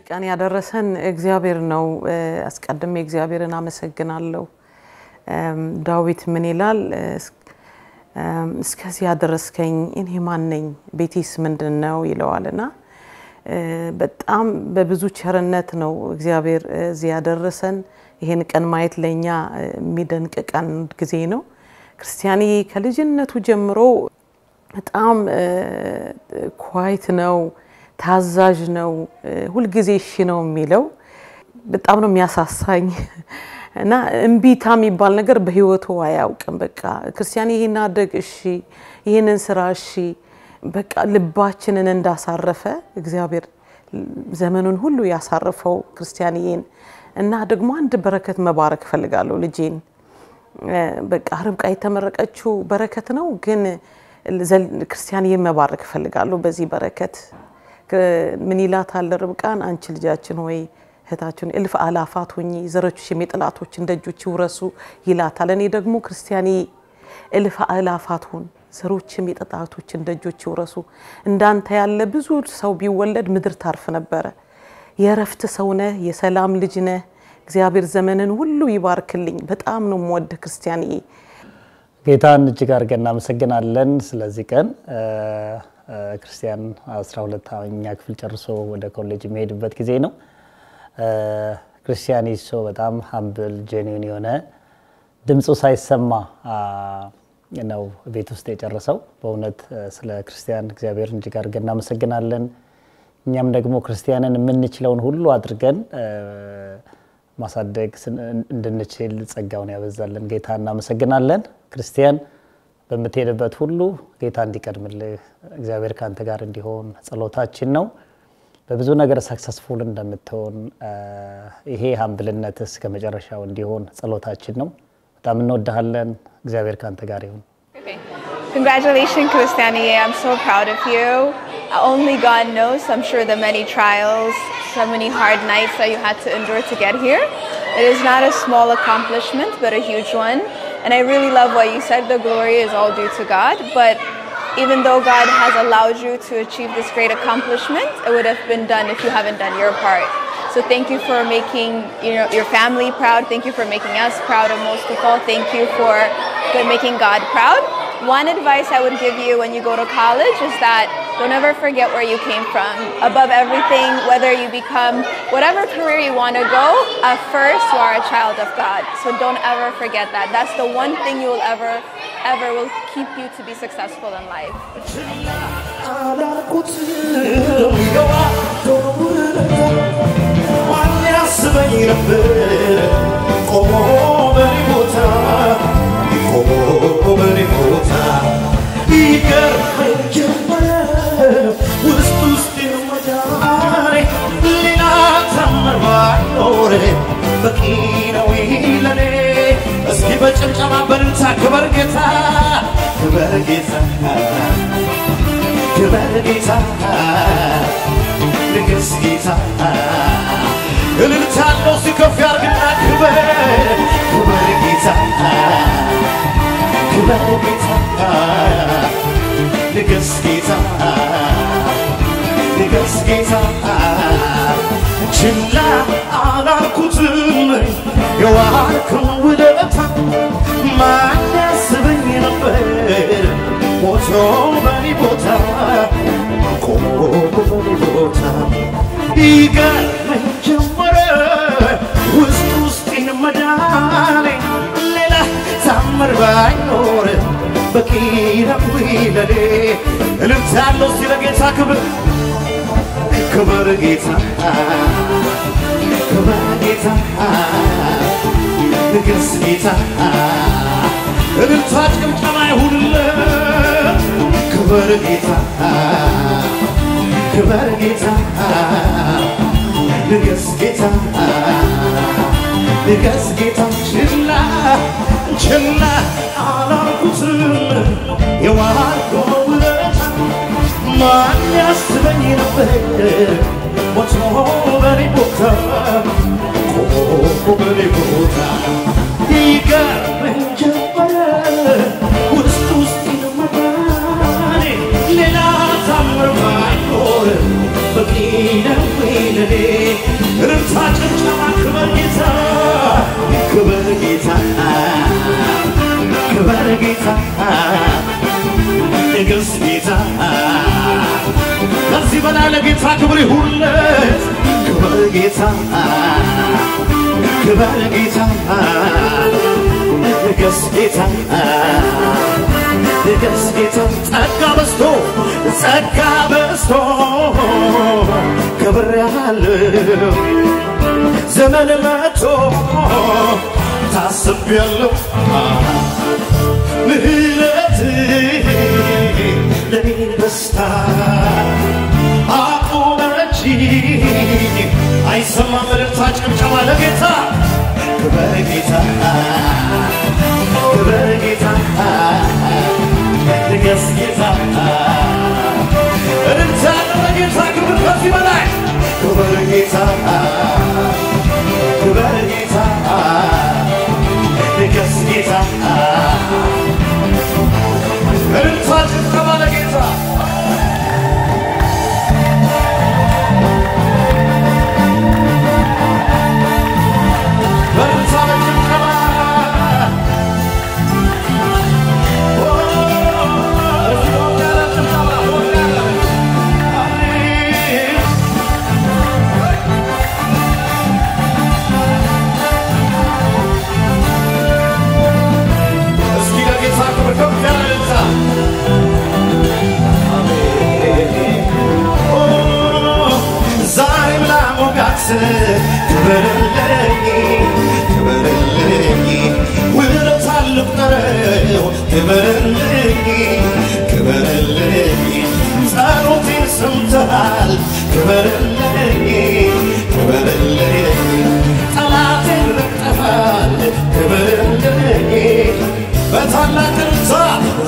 ቀን ያደረሰን እግዚአብሔር ነው አስቀድሜ እግዚአብሔርን አመሰግናለሁ ዳዊት ምን ይላል እስከዚህ ያደረስከኝ እኔ ማን ነኝ ቤቴስ ምንድነው ይለዋልና በጣም በብዙ ቸርነት ነው እግዚአብሔር እዚህ ያደረሰን ይሄን ቀን ማየት ለኛ የሚደንቅ ቀን ጊዜ ነው ክርስቲያኒ ከልጅነቱ ጀምሮ በጣም ኳይት ነው ታዛዥ ነው ሁሉ ጊዜ እሺ ነው የሚለው በጣም ነው የሚያሳሳኝ እና እንቢታ የሚባል ነገር በህይወቱ አያውቅም በቃ ክርስቲያኒ ይሄን አደግ እሺ ይሄንን ስራ እሺ በቃ ልባችንን እንዳሳረፈ እግዚአብሔር ዘመኑን ሁሉ ያሳረፈው ክርስቲያኒን እና ደግሞ አንድ በረከት መባረክ ፈልጋለሁ ልጄን በቃ ርብቃ የተመረቀችው በረከት ነው ግን ክርስቲያኒን መባረክ ፈልጋለሁ በዚህ በረከት ምን ይላታል ርብቃን አንቺ ልጃችን ሆይ እህታችን እልፍ አላፋት ሆኚ ዘሮችሽ የሚጥላቶች እንደጆች ይውረሱ ይላታል እኔ ደግሞ ክርስቲያኒ እልፍ አላፋት ሆን ዘሮች የሚጥላቶች እንደጆች ይውረሱ እንዳንተ ያለ ብዙ ሰው ቢወለድ ምድር ታርፍ ነበር የረፍት ሰው ነህ የሰላም ልጅ ነህ እግዚአብሔር ዘመንን ሁሉ ይባርክልኝ በጣም ነው ወደ ክርስቲያኒ ጌታን እጅግ አድርገን እናመሰግናለን ስለዚህ ቀን ክርስቲያን 12ኛ ክፍል ጨርሶ ወደ ኮሌጅ የሚሄድበት ጊዜ ነው ክርስቲያኒ ሶ በጣም humble genuine የሆነ ድምጹ ሳይሰማ ነው ቤት ውስጥ የጨረሰው በእውነት ስለ ክርስቲያን እግዚአብሔር እጅግ አድርገን እናመሰግናለን እኛም ደግሞ ክርስቲያንን የምንችለውን ሁሉ አድርገን ማሳደግ እንድንችል ጸጋውን ያበዛልን ጌታ እናመሰግናለን ክርስቲያን በመተደበት ሁሉ ጌታ እንዲቀድምልህ እግዚአብሔር ካንተ ጋር እንዲሆን ጸሎታችን ነው በብዙ ነገር ሰክሰስፉል እንደምትሆን ይሄ humble-ነትስ ከመጨረሻው እንዲሆን ጸሎታችን ነው በጣም እንወድሃለን እግዚአብሔር ካንተ ጋር ይሁን Congratulations Christiani I'm so proud of you only God knows I'm sure the many trials so many hard nights that you had to endure to get here it is not a small accomplishment but a huge one and I really love what you said the glory is all due to God but even though God has allowed you to achieve this great accomplishment it would have been done if you haven't done your part so thank you for making your family proud thank you for making us proud and most of all thank you for making God proud one advice I would give you when you go to college is that don't ever forget where you came from above everything whether you become whatever career you want to go at first you are a child of God so don't ever forget that that's the one thing you will ever will keep you to be successful in life እስኪ በጭብጨባ በልልታ ክብር ጌታ ክብር ጌታ ክብር ጌታ ንግስ ጌታ እልልታ ነው ሲከፍ ያርግና ክብር ክብር ጌታ ክብር ጌታ ንግስ ጌታ ንግስ ጌታ ችላ አላልኩትም የዋልከው ውለታ ማን ያስበኝ ነበር ሞቶ በኔ ቦታ ቆሞ በኔ ቦታ ይገርመኝ ጀመረ ውስጤን መዳኔ ሌላ ታምር ባይኖር በቂ ነው ለኔ እልልታለሁ ሲለ ጌታ ክብር ክብር ጌታ ክብር ጌታ ንግስ ጌታ እልልታ ጭብጨባ ይሁንልህ ክብር ጌታ ክብር ጌታ ንግስ ጌታ ንግስ ጌታ ችላ አላልኩትም የዋልከው ውለታ ማን ያስበኝ ነበር ሞቶ በኔ ቦታ ቆሞ በኔ ቦታ ይገርመኝ ጀመረ ውስጤን መዳኔ ሌላ ታምር ባይኖር በቂ ነው ለኔ ክበር ጌታ ንግስ ጌታ ከዚህ በላይ ለጌታ ክብር ይሁንለት ክበር ጌታ ክበር ጌታ ንግስ ጌታ ንግስ ጌታ ጸጋ በዝቶ ክብር ያለው ዘመን መጥቶ ታስቤያለሁ ምህረት ለኔ በስታ አቆመችኝ አይሰማም እልልታ ጭብጨባ ለጌታ ክበር ጌታ ክበር ጌታ ንገስ ጌታ እልልታ ለጌታ ክብር ከዚህ በላይ ክበር ጌታ ክበር ጌታ ንገስ ጌታ እልልታ ጭብጨባ ለጌታ ክበርልኝ ክበርልኝ ውለታ ልቁጠረው ክበርልኝ ክበርልኝ ጸሎቴን ሰምተሃል ክበርልኝ ክበርልኝ ጠላቴን ረግጠሃል ክበርልኝ በታላቅ እልልታ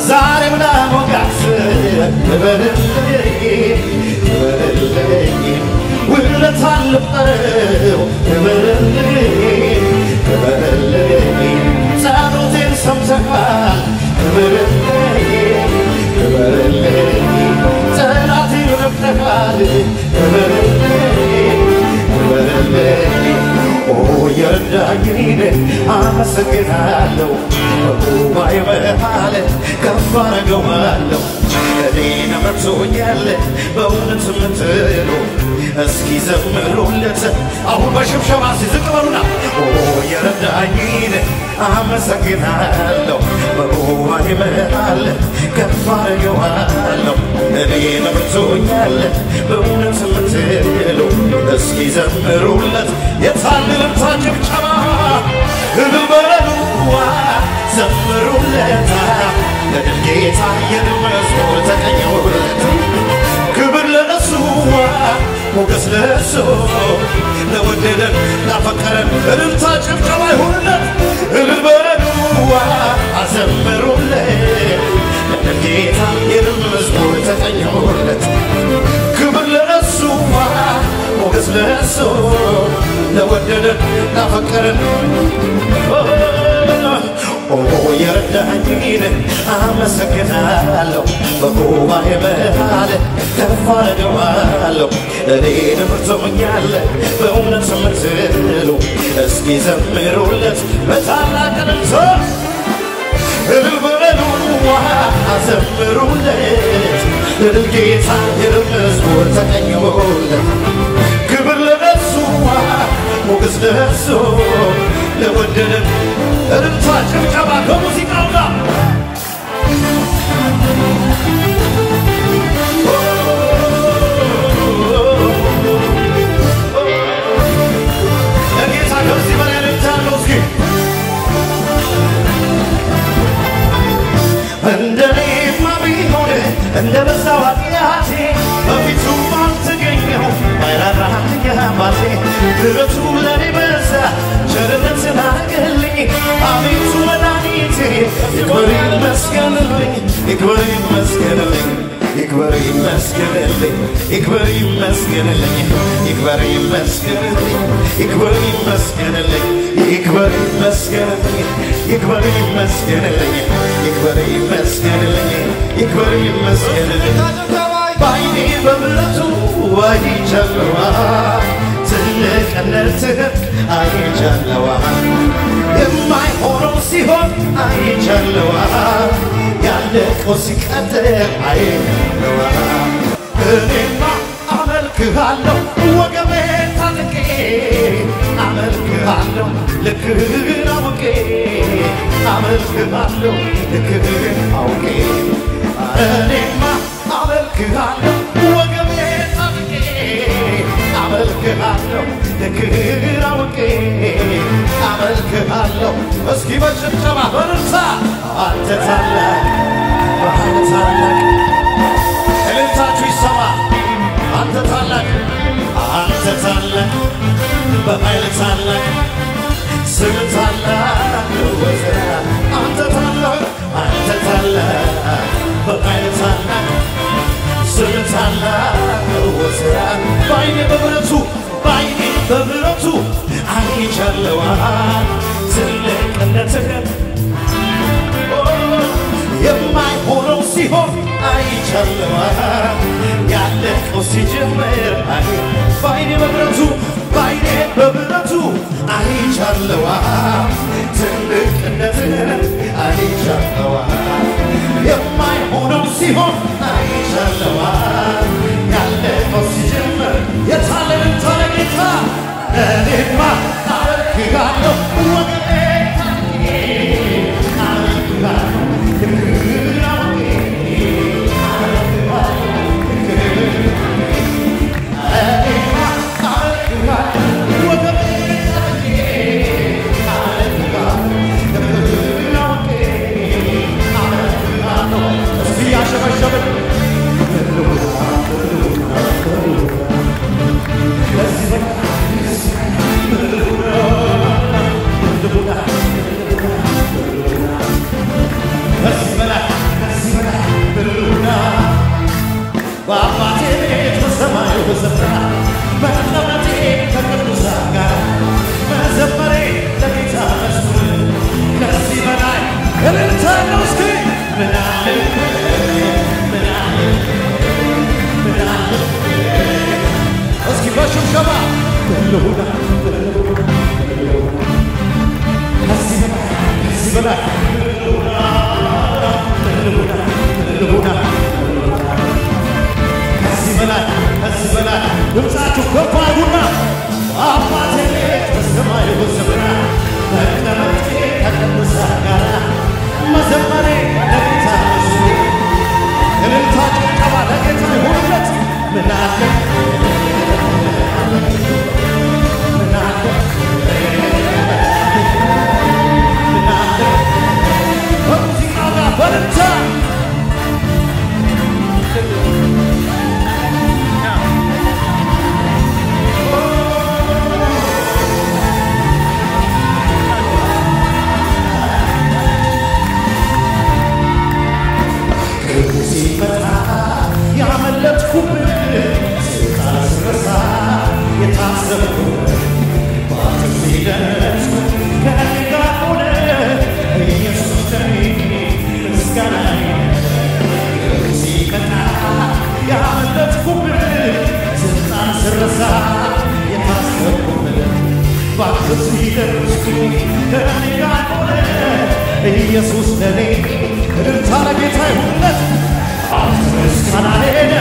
ዛሬም ላሞጋስ ክበርልኝ ክበርልኝ ውለታ ልቁጠረው ክበርልኝ ክበርልኝ ጸሎቴን ሰምተሃል ክበርልኝ ክበርልኝ ጠላቴን ረግጠሃል ክበርልኝ ክበርልኝ የረዳኝን አመሰግናለሁ በጉባኤ መሃል ከፍ አደርገዋለሁ እኔን መርቶኛል በእውነት ምትሉ እስኪ ዘምሩለት አሁን በሽብሸባ ዝቅ በሉና የረዳኝን አመሰግናለሁ በጉባኤ መሃል ከፍ አደርገዋለሁ እኔን መርቶኛል በእውነት ምትሉ እስኪ ዘምሩለት የታለ እልልታ ጭብጨባ እልል በሉ ዘምሩለት ለጌታ የመዝሙር ተቀኙለት ክብር ለእሱ ሞገስ ለእሱ ለወደደን ላፈቀረን እልልታ ጭብጨባ ይሁንለት እልል በሉ ዘምሩለት ለጌታ የመዝሙር ተቀኙለት ክብር ለእሱ ሞገስ ለእሱ ለወደደን ላፈቀረን የረዳኝን አመሰግናለሁ በጉባኤ መሃል ከፍ አደርገዋለሁ እኔን መርቶኛል በእውነት ምትሉ እስኪ ዘምሩለት በታላቅ እልልታ እልል በሉ ዘምሩለት ለጌታ የመዝሙር ተቀኙለት ክብር ለእሱ ሞገስ ለእሱ ለወደደን እልልታ ጭብጨባ ከሙዚቃው ጋር ለጌታ ከዚህ በላይ እልልታ አለው እስኪ እንደኔማ ቢሆን እንደ በዛው ኃጢአቴ በፊቱ አልተገኘሁ ባይራራልኝ አባቴ ምሕረቱ ለኔ በዛ ቸርነትን አረገልኝ አቤቱ መድኃኒቴ ይክበር ይመስገንልኝ ይክበር ይመስገንልኝ ይክበር ይመስገንልኝ ይክበር ይመስገንልኝ ይክበር ይመስገንልኝ ይክበር ይመስገንልኝ ይክበር ይመስገንልኝ ይክበር ይመስገንልኝ ይክበር ይመስገንልኝ ይክበር ይመስገንልኝ ባይኔ በምሕረቱ አይቻለሁ ትልቅነትህ አይቻለዋ የማይሆነው ሲሆን አይቻለዋ ያለቀው ሲቀጥል አይቻለዋ እኔማ አመልክሃለሁ ወገቤን ታጥቄ አመልክሃለሁ ልክህን አውቄ አመልክሃለሁ ልክህን አውቄ እኔማ አመልክሃለሁ ወገቤን ታጥቄ አመልክሃለሁ ልክህን አውቄ አመልክሃለሁ እስኪ በጭብጨባ በርታ አንተ ታላቅ አንተ ታላቅ እልልታችሁ ይሰማ አንተ ታላቅ በኃይል ታላቅ ስም ታላቅ አንተ ታላቅ በኃይል ታላቅ ስም ታላቅ በዓይኔ በምሕረቱ አይቻለዋ ትልቅነትህን የማይሆነው ሲሆን አይቻለዋ ያለቀው ሲጀምር በዓይኔ በምሕረቱ አይቻለዋ ትልቅነትህን አይቻለዋ የማይሆነው ሲሆን አይቻለዋ ያለቀው ሲጀምር የታለን ጌታ እኔማ አመልክሃለሁ ወገኔ ኢየሱስ ለኔ እልልታለ ጌታ ይሁንለት አንተ ምስጋና ሄደ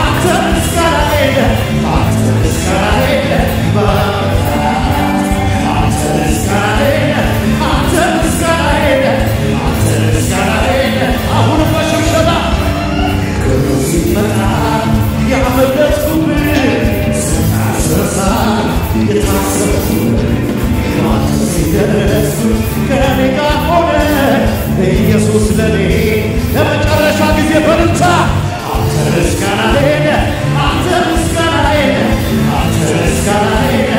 አንተ ምስጋና ሄደ አንተ ምስጋና ሄደ አንተ ምስጋና ሄደ አንተ ምስጋና ሄደ አንተ ምስጋና ሄደ አሁን በሽብሸባ ቅዱስ ሲመጣ ያመለጥኩብህ ስታስረሳ የታሰብኩብህ ከኔ ጋር ሆነ ኢየሱስ ለኔ ለመጨረሻ ጊዜ በርታ አንተ ምስጋና ሄደ አንተ ምስጋና ሄደ አንተ ምስጋና ሄደ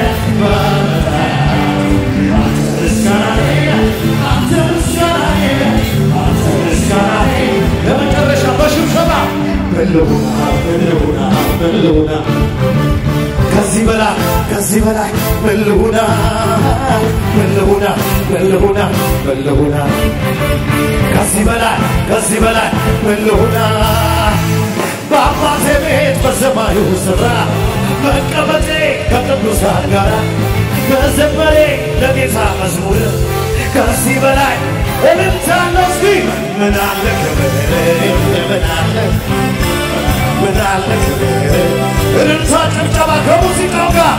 አንተ ምስጋና ሄደ አንተ ምስጋና ሄደ አንተ ምስጋና ሄደ ለመጨረሻ በሽብሸባ በልሁና ከዚህ በላይ በልሁና ከዚህ በላይ በልሁና በአባቴ ቤት በሰማዩ ስፍራ መቀመጤ ከቅዱሳን ጋር በዘመሬ ለጌታ መዝሙር ከዚህ በላይ እልልታለሁ እስኪ ምን አለ ክብር ምን አለ ክብር እልልታ ጭብጨባ ከሙዚቃው ጋር